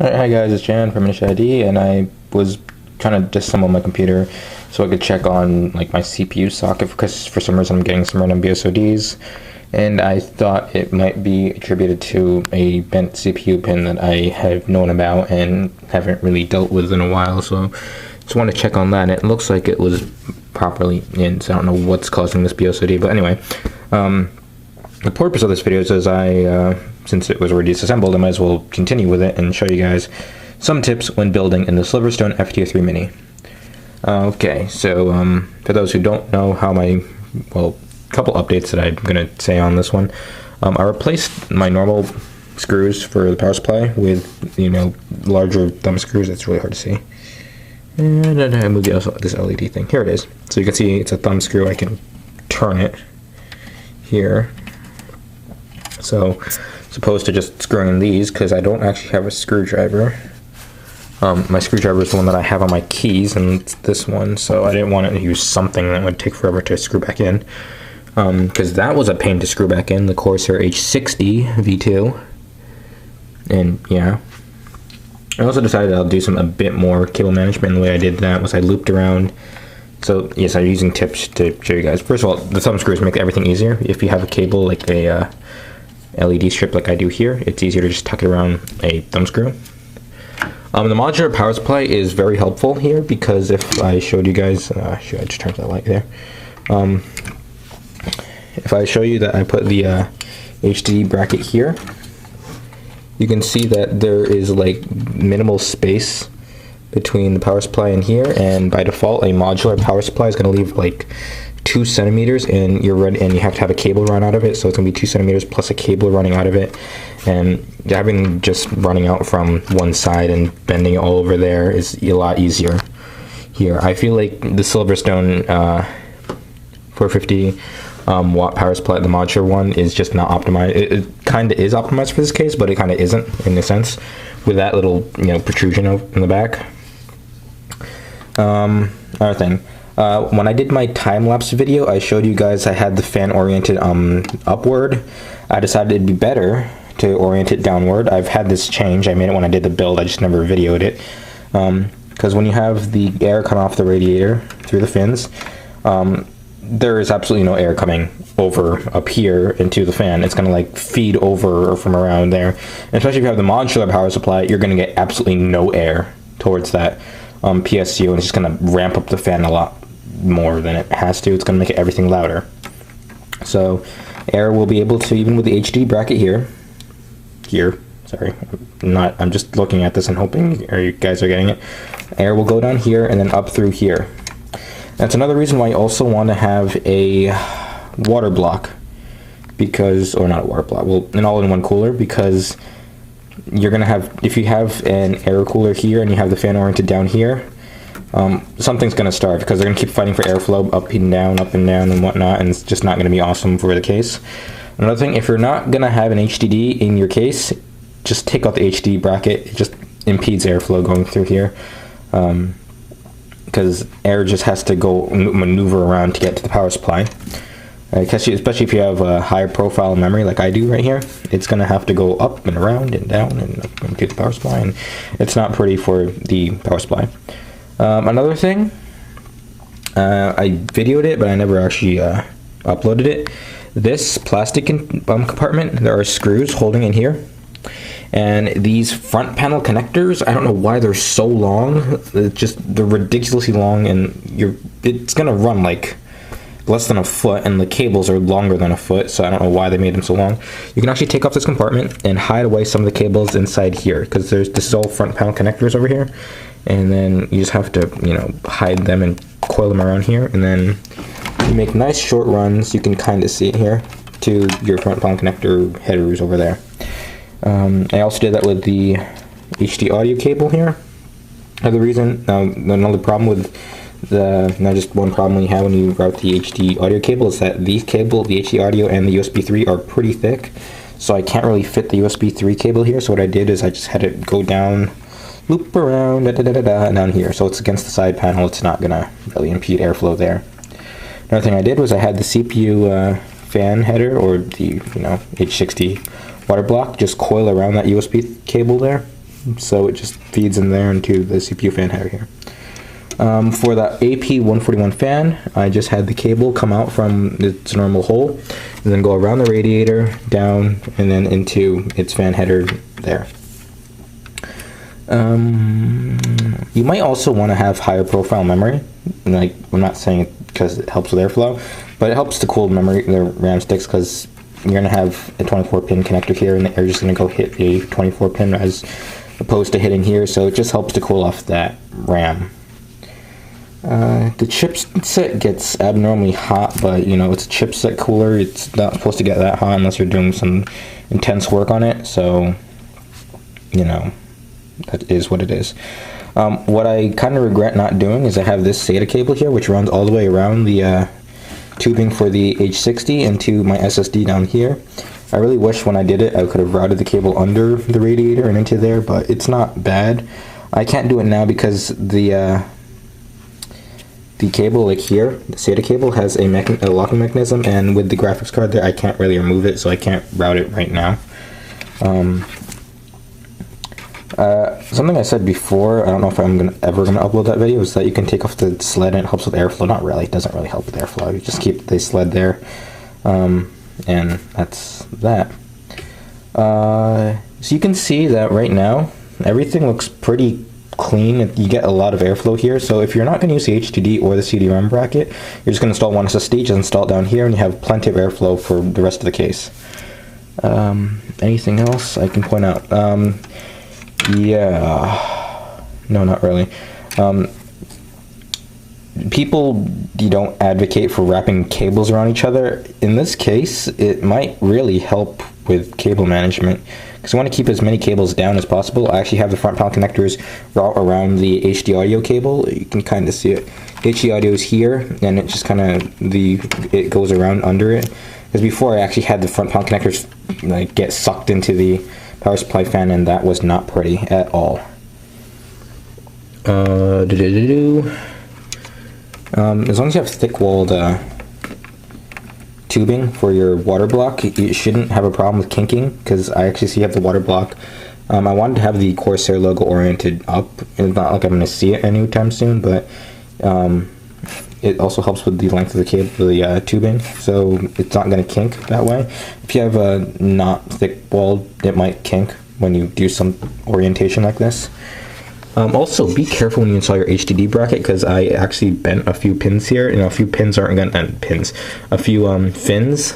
Alright, hi guys, it's Jan from IiD, and I was trying to disassemble my computer so I could check on like my CPU socket because for some reason I'm getting some random BSODs, and I thought it might be attributed to a bent CPU pin that I have known about and haven't really dealt with in a while, so just want to check on that. And it looks like it was properly in, so I don't know what's causing this BSOD, but anyway, the purpose of this video is since it was already disassembled, I might as well continue with it and show you guys some tips when building in the SilverStone FT03-Mini. Okay, so for those who don't know how couple updates that I'm going to say on this one. I replaced my normal screws for the power supply with, larger thumb screws. It's really hard to see. And I moved this LED thing. Here it is. So you can see it's a thumb screw. I can turn it here. So, as opposed to just screwing these, because I don't actually have a screwdriver. My screwdriver is the one that I have on my keys, and it's this one, so I didn't want to use something that would take forever to screw back in. Because that was a pain to screw back in, the Corsair H60 V2. And, yeah. I also decided I'll do a bit more cable management, and the way I did that was I looped around. So, yes, I'm using tips to show you guys. First of all, the thumb screws make everything easier. If you have a cable, like a LED strip like I do here, it's easier to just tuck it around a thumb screw. The modular power supply is very helpful here because if I showed you guys, I just turned that light there. If I show you that I put the HDD bracket here, you can see that there is like minimal space between the power supply and here, and by default a modular power supply is going to leave like 2 centimeters, and you have to have a cable run out of it, so it's going to be 2 centimeters plus a cable running out of it, and having just running out from one side and bending it all over there is a lot easier here. I feel like the SilverStone 450 watt power supply, the modular one, is just not optimized. It kind of is optimized for this case, but it kind of isn't in a sense, with that little protrusion in the back. Another thing. When I did my time-lapse video, I showed you guys I had the fan oriented upward. I decided it'd be better to orient it downward. I've had this change. I made it when I did the build. I just never videoed it. Because when you have the air come off the radiator through the fins, there is absolutely no air coming over up here into the fan. It's going to like feed over from around there. And especially if you have the modular power supply, you're going to get absolutely no air towards that PSU, and it's just going to ramp up the fan a lot more than it has to. It's going to make everything louder. So air will be able to, even with the HD bracket sorry, I'm just looking at this and hoping you guys are getting it. Air will go down here and then up through here. That's another reason why you also want to have a water block, because, or not a water block, well, an all-in-one cooler, because you're going to have, if you have an air cooler here and you have the fan oriented down here, something's going to starve because they're going to keep fighting for airflow up and down and whatnot, and it's just not going to be awesome for the case. Another thing, if you're not going to have an HDD in your case, just take out the HD bracket. It just impedes airflow going through here, because air just has to go maneuver around to get to the power supply. Especially if you have a higher profile memory like I do right here, it's going to have to go up and around and down and up into the power supply, and it's not pretty for the power supply. Another thing, I videoed it, but I never actually uploaded it. This plastic compartment, there are screws holding in here, and these front panel connectors, I don't know why they're so long. They're ridiculously long, and it's gonna run like less than a foot, and the cables are longer than a foot, so I don't know why they made them so long. You can actually take off this compartment and hide away some of the cables inside here, because this is all front panel connectors over here, and then you just have to hide them and coil them around here, and then you make nice short runs. You can kind of see it here to your front panel connector headers over there. I also did that with the HD audio cable here. Another problem with not just one problem you have when you route the HD audio cable is that the HD audio and the USB 3 are pretty thick, so I can't really fit the USB 3 cable here. So what I did is I just had it go down, loop around, down here, so it's against the side panel. It's not gonna really impede airflow there. Another thing I did was I had the CPU fan header, or the H60 water block, just coil around that USB cable there, so it just feeds in there into the CPU fan header here. For the AP141 fan, I just had the cable come out from its normal hole and then go around the radiator, down, and then into its fan header there. You might also want to have higher profile memory. Like, I'm not saying it because it helps with airflow, but it helps to cool memory, the RAM sticks, because you're going to have a 24-pin connector here, and you're just going to go hit a 24-pin as opposed to hitting here, so it just helps to cool off that RAM. The chipset gets abnormally hot, but you know, it's a chipset cooler. It's not supposed to get that hot unless you're doing some intense work on it, so you know, that is what it is. What I kind of regret not doing is I have this SATA cable here, which runs all the way around the tubing for the H60 into my SSD down here. I really wish when I did it I could have routed the cable under the radiator and into there, but it's not bad. I can't do it now because the cable, like here, the SATA cable has a locking mechanism, and with the graphics card there I can't really remove it, so I can't route it right now. Something I said before, I don't know if I'm ever gonna upload that video, is that you can take off the sled and it helps with airflow. Not really, it doesn't really help with airflow. You just keep the sled there, and that's that. So you can see that right now everything looks pretty clean. You get a lot of airflow here, so if you're not going to use the HDD or the CD-ROM bracket, you're just going to install one SSD, just install it down here, and you have plenty of airflow for the rest of the case. Anything else I can point out? Yeah, no, not really. People, you don't advocate for wrapping cables around each other. In this case, it might really help with cable management, because you want to keep as many cables down as possible. I actually have the front panel connectors route around the HD audio cable. You can kind of see it. HD audio is here, and it just kind of it goes around under it. Because before I actually had the front panel connectors like get sucked into the power supply fan, and that was not pretty at all. As long as you have thick-walled tubing for your water block, you shouldn't have a problem with kinking, because I actually see you have the water block. I wanted to have the Corsair logo oriented up. It's not like I'm going to see it anytime soon, but it also helps with the length of the cable, the tubing, so it's not going to kink that way. If you have a not thick-walled, it might kink when you do some orientation like this. Also, be careful when you install your HDD bracket, because I actually bent a few pins here. You know, a few pins aren't gonna a few fins,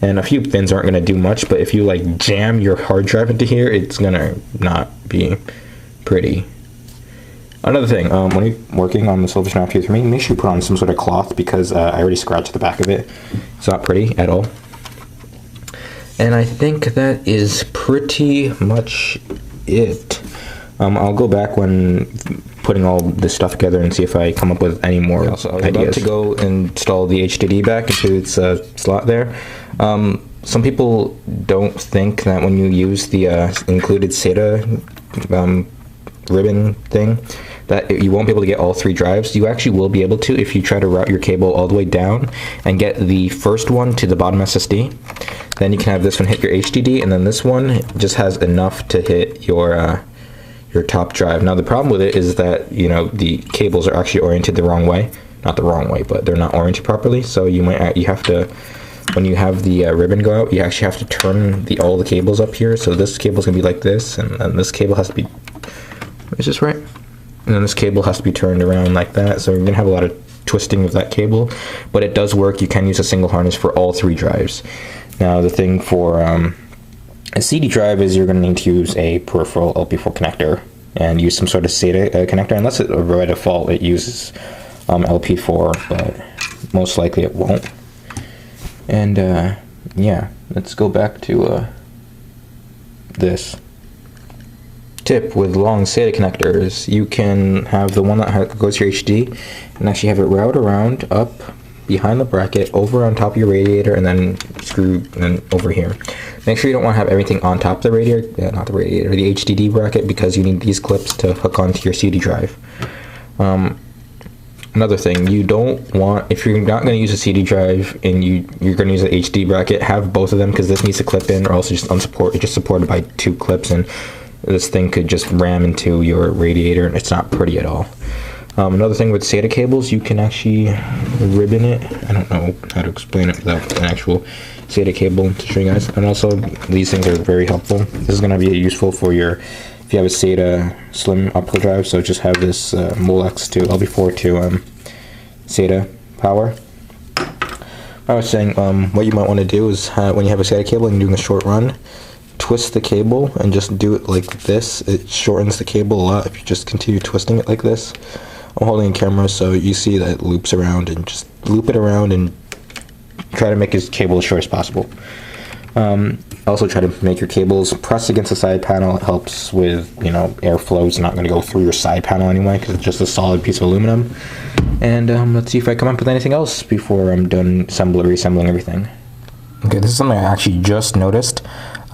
and a few fins aren't gonna do much. But if you like jam your hard drive into here, it's gonna not be pretty. Another thing, when you're working on the SilverStone FT03-Mini, make sure you put on some sort of cloth, because I already scratched the back of it. It's not pretty at all. And I think that is pretty much it. I'll go back when putting all this stuff together and see if I come up with any more ideas. I was about to go install the HDD back into its slot there. Some people don't think that when you use the included SATA ribbon thing, that you won't be able to get all three drives. You actually will be able to if you try to route your cable all the way down and get the first one to the bottom SSD. Then you can have this one hit your HDD, and then this one just has enough to hit your top drive. Now the problem with it is that, you know, the cables are actually oriented the wrong way. Not the wrong way, but they're not oriented properly. So you have to, when you have the ribbon go out, you actually have to turn all the cables up here. So this cable is gonna be like this, and then this cable has to be, is this right? And then this cable has to be turned around like that. So you're gonna have a lot of twisting of that cable, but it does work. You can use a single harness for all three drives. Now the thing for a CD drive is you're going to need to use a peripheral LP4 connector and use some sort of SATA connector, unless by default it uses LP4, but most likely it won't. And yeah, let's go back to this. Tip with long SATA connectors, you can have the one that goes to your HD and actually have it route around up behind the bracket, over on top of your radiator, and then screw and then over here. Make sure you don't want to have everything on top of the radiator, not the radiator, the HDD bracket, because you need these clips to hook onto your CD drive. Another thing, you don't want, if you're not going to use a CD drive and you're going to use an HD bracket, have both of them, because this needs to clip in, or else it's just unsupported. It's just supported by two clips, and this thing could just ram into your radiator, and it's not pretty at all. Another thing with SATA cables, you can actually ribbon it. I don't know how to explain it without an actual SATA cable to show you guys. And also, these things are very helpful. This is going to be useful for your, if you have a SATA slim optical drive, so just have this Molex to LB4 to SATA power. I was saying, what you might want to do is, when you have a SATA cable and you're doing a short run, twist the cable and just do it like this. It shortens the cable a lot if you just continue twisting it like this. I'm holding a camera so you see that it loops around, and just loop it around and try to make your cable as short as possible. Also try to make your cables press against the side panel. It helps with, airflow is not going to go through your side panel anyway because it's just a solid piece of aluminum. And let's see if I come up with anything else before I'm done reassembling everything. Okay, this is something I actually just noticed.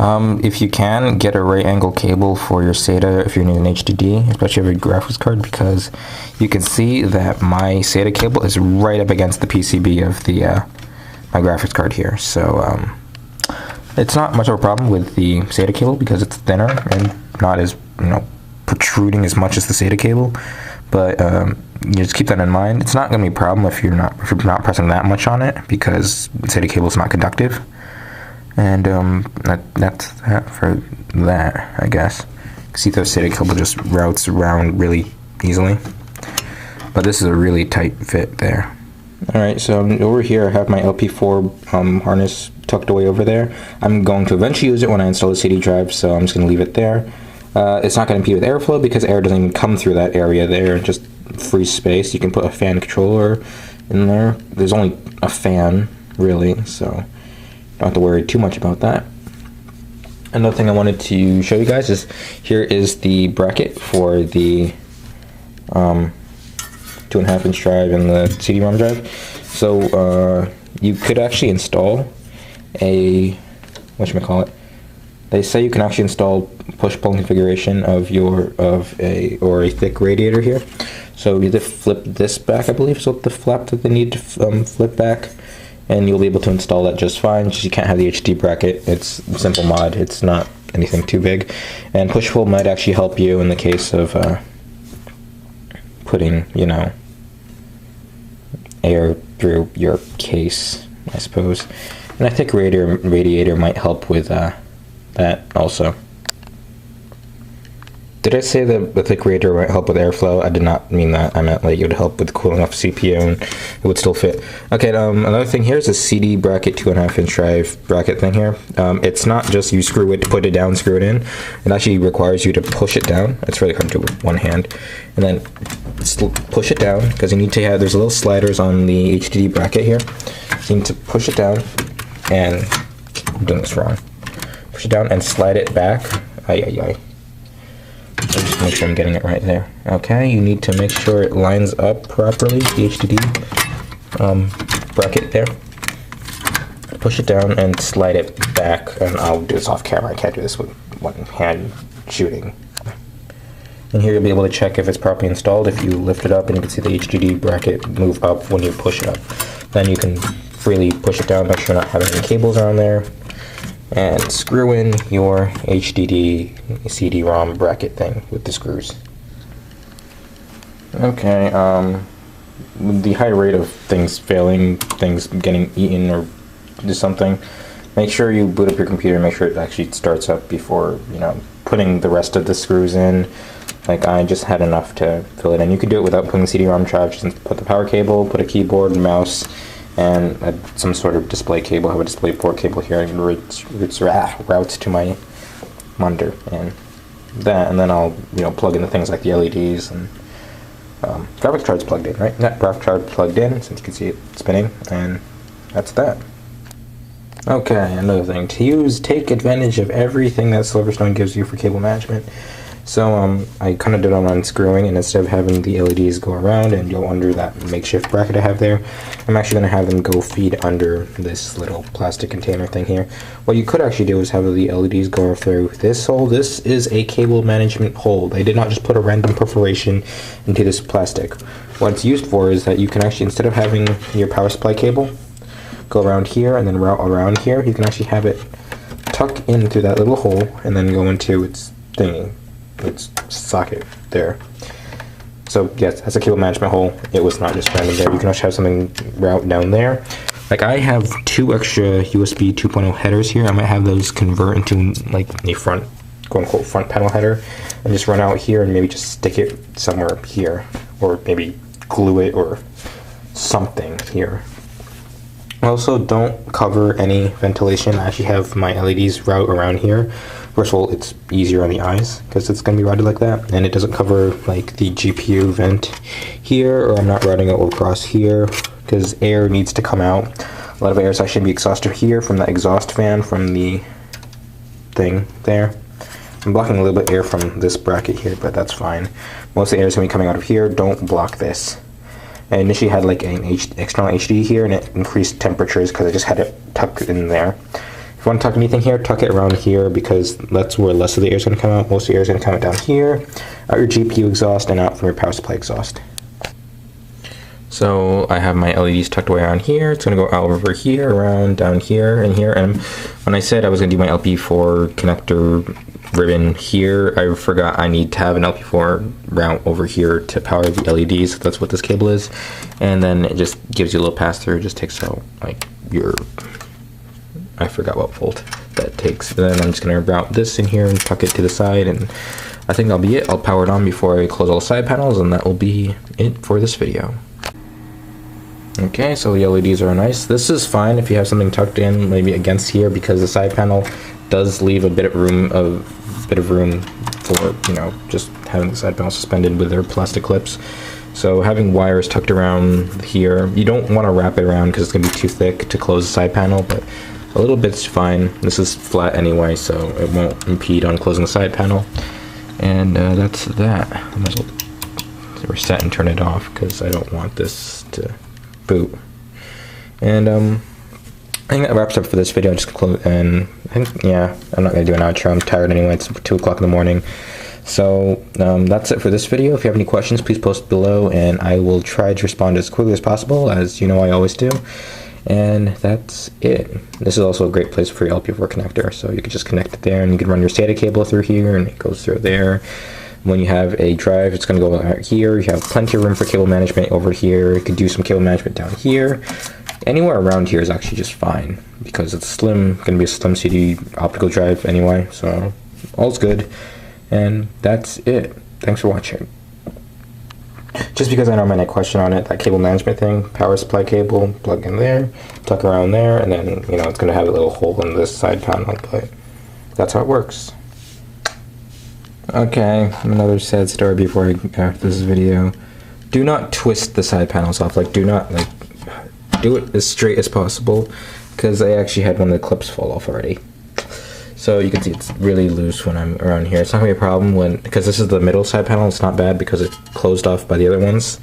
If you can, get a right angle cable for your SATA if you're using an HDD, especially if you have a graphics card, because you can see that my SATA cable is right up against the PCB of the my graphics card here. So it's not much of a problem with the SATA cable because it's thinner and not as protruding as much as the SATA cable. But you just keep that in mind. It's not going to be a problem if you're not pressing that much on it, because the SATA cable is not conductive. And that's that for that, I guess. See, the SATA cable just routes around really easily. But this is a really tight fit there. Alright, so over here I have my LP4 harness tucked away over there. I'm going to eventually use it when I install the CD drive, so I'm just going to leave it there. It's not going to impede with airflow because air doesn't even come through that area there, just free space. You can put a fan controller in there. There's only a fan, really, so don't have to worry too much about that. Another thing I wanted to show you guys is, here is the bracket for the 2.5-inch drive and the CD-ROM drive. So you could actually install a, they say you can actually install push-pull configuration of a thick radiator here. So you have to flip this back, I believe, so the flap that they need to flip back, and you'll be able to install that just fine. Just you can't have the HD bracket. It's a simple mod. It's not anything too big. And push-pull might actually help you in the case of putting, air through your case, I suppose. And I think radiator might help with that also. Did I say that the thick radiator might help with airflow? I did not mean that. I meant like it would help with cooling off CPU and it would still fit. Okay, another thing here is a CD bracket 2.5-inch drive bracket thing here. It's not just you screw it, put it down, screw it in. It actually requires you to push it down. It's really hard to do with one hand. And then push it down, because you need to have, there's little sliders on the HDD bracket here. So you need to push it down and, I'm doing this wrong. Push it down and slide it back. Just make sure I'm getting it right there. Okay, you need to make sure it lines up properly, the HDD bracket there. Push it down and slide it back, and I'll do this off camera. I can't do this with one hand shooting. And here you'll be able to check if it's properly installed. If you lift it up and you can see the HDD bracket move up when you push it up. Then you can freely push it down, make sure you're not having any cables on there, and screw in your HDD CD-ROM bracket thing with the screws. Okay, with the high rate of things failing, things getting eaten or do something, make sure you boot up your computer and make sure it actually starts up before, putting the rest of the screws in. Like, I just had enough to fill it in. You could do it without putting CD-ROM drive. Just put the power cable, put a keyboard and mouse, and some sort of display cable. I have a display port cable here and routes to my monitor, and then I'll plug in the things like the LEDs and graphics card's plugged in, right? Yeah, graphics card plugged in, since you can see it spinning, and that's that. Okay, another thing to take advantage of everything that SilverStone gives you for cable management. So I kind of did it on unscrewing, and instead of having the LEDs go around and go under that makeshift bracket I have there, I'm actually going to have them go feed under this little plastic container thing here. What you could actually do is have the LEDs go through this hole. This is a cable management hole. They did not just put a random perforation into this plastic. What it's used for is that you can actually, instead of having your power supply cable go around here and then route around here, you can actually have it tuck in through that little hole and then go into its thingy. its socket there. So yes, that's a cable management hole. It was not just random there. You can also have something route down there. Like I have 2 extra USB 2.0 headers here. I might have those convert into like a front, quote unquote, front panel header, and just run out here and maybe just stick it somewhere here, or maybe glue it or something here. Also, don't cover any ventilation. I actually have my LEDs route around here. First of all, it's easier on the eyes because it's going to be routed like that, and it doesn't cover like the GPU vent here, or I'm not routing it across here because air needs to come out. A lot of air is actually be exhausted here from the exhaust fan from the thing there. I'm blocking a little bit of air from this bracket here, but that's fine. Most of the air is going to be coming out of here. Don't block this. I initially had like an external HD here, and it increased temperatures because I just had it tucked in there. If you want to tuck anything here, tuck it around here because that's where less of the air is going to come out. Most of the air is going to come out down here, out your GPU exhaust, and out from your power supply exhaust. So I have my LEDs tucked away around here. It's going to go out over here, around, down here, and here. And when I said I was going to do my LP4 connector ribbon here, I forgot I need to have an LP4 route over here to power the LEDs. So that's what this cable is. And then it just gives you a little pass through. It just takes out like your, I forgot what volt that takes. And then I'm just going to route this in here and tuck it to the side, and I think that'll be it. I'll power it on before I close all the side panels, and that will be it for this video. Okay, so the LEDs are nice. This is fine if you have something tucked in maybe against here, because the side panel does leave a bit of room for, you know, just having the side panel suspended with their plastic clips. So having wires tucked around here, you don't want to wrap it around because it's going to be too thick to close the side panel, but a little bit's fine. This is flat anyway, so it won't impede on closing the side panel. And that's that. I might as well reset and turn it off because I don't want this to boot. And I think that wraps up for this video. Just close, and I think, yeah, I'm not gonna do an outro. I'm tired anyway. It's 2 o'clock in the morning. So that's it for this video. If you have any questions, please post below, and I will try to respond as quickly as possible, as you know I always do. And that's it. This is also a great place for your LP4 connector. So you can just connect it there, and you can run your SATA cable through here, and it goes through there. When you have a drive, it's going to go out here. You have plenty of room for cable management over here. You could do some cable management down here. Anywhere around here is actually just fine because it's slim, going to be a slim CD optical drive anyway. So all's good. And that's it. Thanks for watching. Just because I know I might get a question on it, that cable management thing, power supply cable, plug in there, tuck around there, and then, you know, it's going to have a little hole in this side panel, but that's how it works. Okay, another sad story before I after this video. Do not twist the side panels off. Like, do not, like, do it as straight as possible, because I actually had one of the clips fall off already. So you can see it's really loose when I'm around here. It's not gonna be a problem when, because this is the middle side panel. It's not bad because it's closed off by the other ones.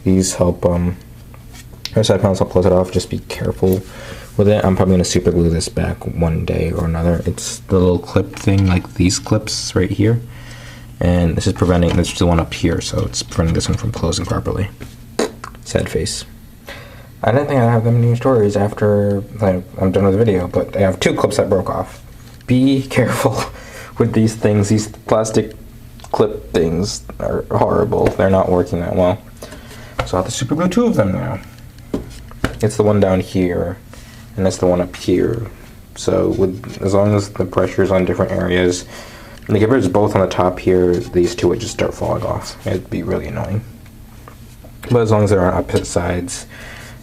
These help. Our side panels help close it off. Just be careful with it. I'm probably gonna super glue this back one day or another. It's the little clip thing, like these clips right here. And this is preventing, there's the one up here, so it's preventing this one from closing properly. Sad face. I didn't think I'd have that many stories after I'm done with the video, but I have 2 clips that broke off. Be careful with these things. These plastic clip things are horrible. They're not working that well. So I have to super glue 2 of them now. It's the one down here, and that's the one up here. So as long as the pressure is on different areas, like if it was both on the top here, these 2 would just start falling off. It'd be really annoying. But as long as they're on opposite sides,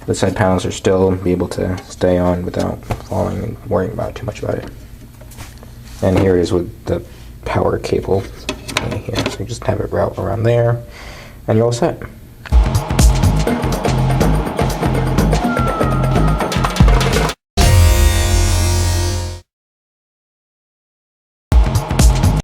the side panels are still be able to stay on without falling and worrying about too much about it. And here it is with the power cable here. So you just have it route around there, and you're all set.